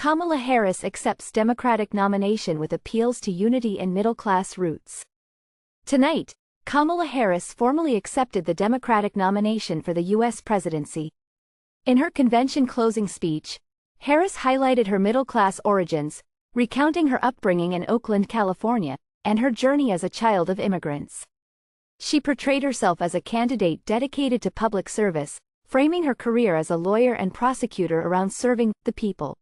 Kamala Harris accepts Democratic nomination with appeals to unity and middle-class roots. Tonight, Kamala Harris formally accepted the Democratic nomination for the U.S. presidency. In her convention closing speech, Harris highlighted her middle-class origins, recounting her upbringing in Oakland, California, and her journey as a child of immigrants. She portrayed herself as a candidate dedicated to public service, framing her career as a lawyer and prosecutor around serving the people.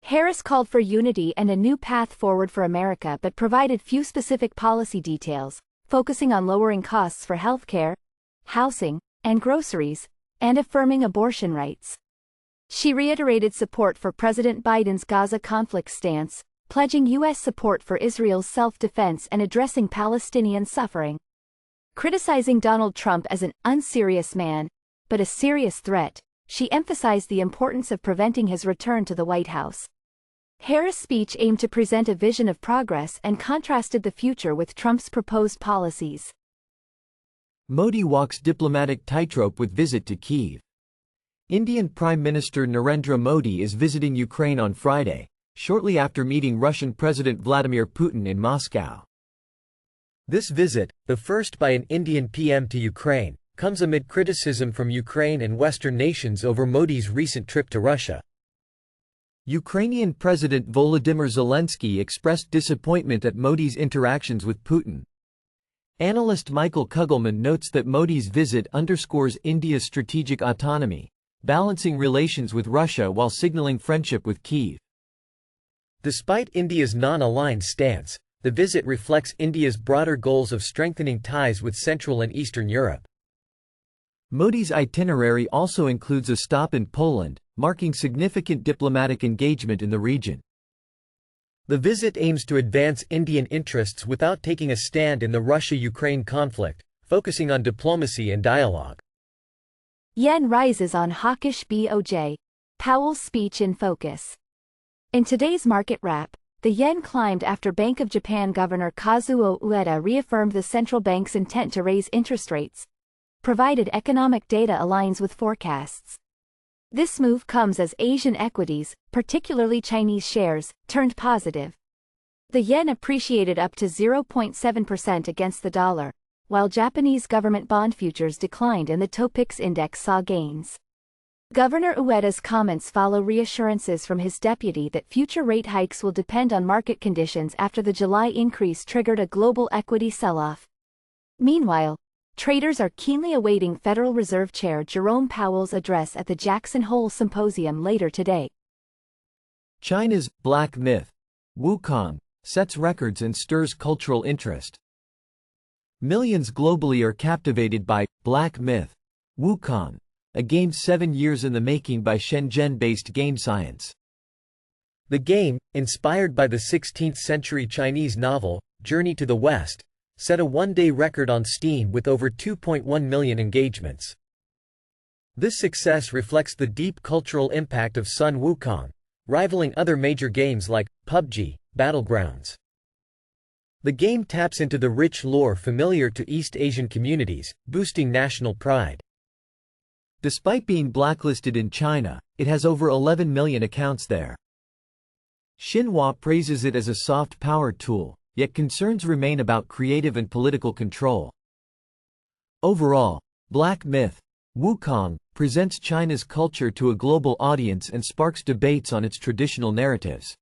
Harris called for unity and a new path forward for America but provided few specific policy details, focusing on lowering costs for healthcare, housing, and groceries, and affirming abortion rights. She reiterated support for President Biden's Gaza conflict stance, pledging U.S. support for Israel's self-defense and addressing Palestinian suffering. Criticizing Donald Trump as an unserious man, but a serious threat, she emphasized the importance of preventing his return to the White House. Harris' speech aimed to present a vision of progress and contrasted the future with Trump's proposed policies. Modi walks diplomatic tightrope with visit to Kyiv. Indian Prime Minister Narendra Modi is visiting Ukraine on Friday, shortly after meeting Russian President Vladimir Putin in Moscow. This visit, the first by an Indian PM to Ukraine, comes amid criticism from Ukraine and Western nations over Modi's recent trip to Russia. Ukrainian President Volodymyr Zelensky expressed disappointment at Modi's interactions with Putin. Analyst Michael Kugelman notes that Modi's visit underscores India's strategic autonomy, balancing relations with Russia while signaling friendship with Kyiv. Despite India's non-aligned stance, the visit reflects India's broader goals of strengthening ties with Central and Eastern Europe. Modi's itinerary also includes a stop in Poland, marking significant diplomatic engagement in the region. The visit aims to advance Indian interests without taking a stand in the Russia-Ukraine conflict, focusing on diplomacy and dialogue. Yen rises on hawkish BOJ. Powell's speech in focus. In today's market wrap, the yen climbed after Bank of Japan Governor Kazuo Ueda reaffirmed the central bank's intent to raise interest rates, provided economic data aligns with forecasts. This move comes as Asian equities, particularly Chinese shares, turned positive. The yen appreciated up to 0.7% against the dollar, while Japanese government bond futures declined and the Topix index saw gains. Governor Ueda's comments follow reassurances from his deputy that future rate hikes will depend on market conditions after the July increase triggered a global equity sell-off. Meanwhile, traders are keenly awaiting Federal Reserve Chair Jerome Powell's address at the Jackson Hole Symposium later today. China's black myth, Wukong, sets records and stirs cultural interest. Millions globally are captivated by Black Myth, Wukong, a game 7 years in the making by Shenzhen-based game science. The game, inspired by the 16th-century Chinese novel, Journey to the West, set a one-day record on Steam with over 2.1 million engagements. This success reflects the deep cultural impact of Sun Wukong, rivaling other major games like PUBG, Battlegrounds. The game taps into the rich lore familiar to East Asian communities, boosting national pride. Despite being blacklisted in China, it has over 11 million accounts there. Xinhua praises it as a soft power tool, yet concerns remain about creative and political control. Overall, Black Myth, Wukong, presents China's culture to a global audience and sparks debates on its traditional narratives.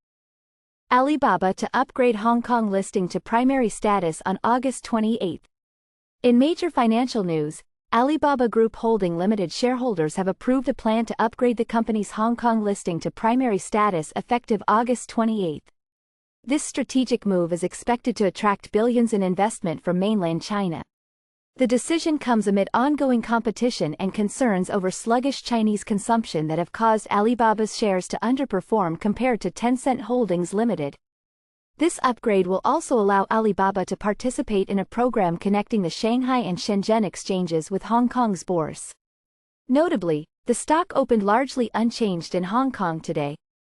Alibaba to upgrade Hong Kong listing to primary status on August 28. In major financial news, Alibaba Group Holding Limited shareholders have approved a plan to upgrade the company's Hong Kong listing to primary status effective August 28. This strategic move is expected to attract billions in investment from mainland China. The decision comes amid ongoing competition and concerns over sluggish Chinese consumption that have caused Alibaba's shares to underperform compared to Tencent Holdings Limited. This upgrade will also allow Alibaba to participate in a program connecting the Shanghai and Shenzhen exchanges with Hong Kong's bourse. Notably, the stock opened largely unchanged in Hong Kong today,